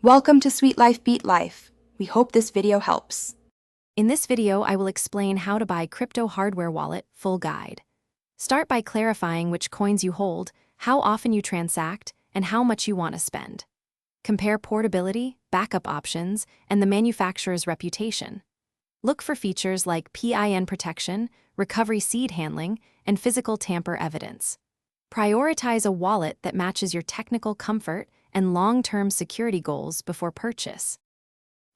Welcome to Sweet Life Beat Life. We hope this video helps. In this video, I will explain how to buy crypto hardware wallet full guide. Start by clarifying which coins you hold, how often you transact, and how much you want to spend. Compare portability, backup options, and the manufacturer's reputation. Look for features like PIN protection, recovery seed handling, and physical tamper evidence. Prioritize a wallet that matches your technical comfort and long-term security goals before purchase.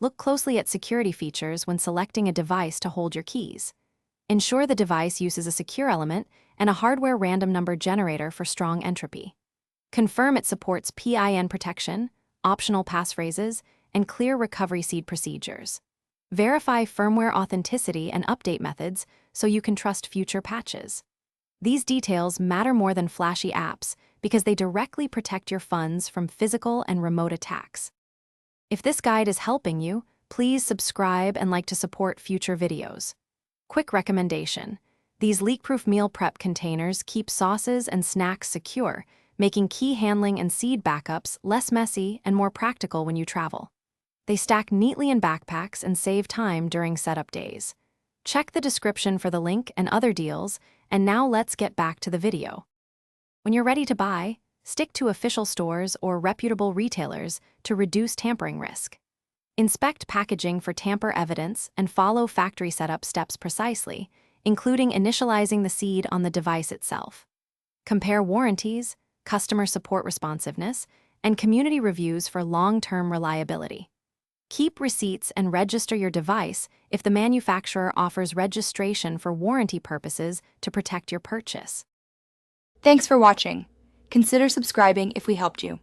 Look closely at security features when selecting a device to hold your keys. Ensure the device uses a secure element and a hardware random number generator for strong entropy. Confirm it supports PIN protection, optional passphrases, and clear recovery seed procedures. Verify firmware authenticity and update methods so you can trust future patches. These details matter more than flashy apps because they directly protect your funds from physical and remote attacks. If this guide is helping you, please subscribe and like to support future videos. Quick recommendation: these leak-proof meal prep containers keep sauces and snacks secure, making key handling and seed backups less messy and more practical when you travel. They stack neatly in backpacks and save time during setup days. Check the description for the link and other deals, and now let's get back to the video. When you're ready to buy, stick to official stores or reputable retailers to reduce tampering risk. Inspect packaging for tamper evidence and follow factory setup steps precisely, including initializing the seed on the device itself. Compare warranties, customer support responsiveness, and community reviews for long-term reliability. Keep receipts and register your device if the manufacturer offers registration for warranty purposes to protect your purchase. Thanks for watching. Consider subscribing if we helped you.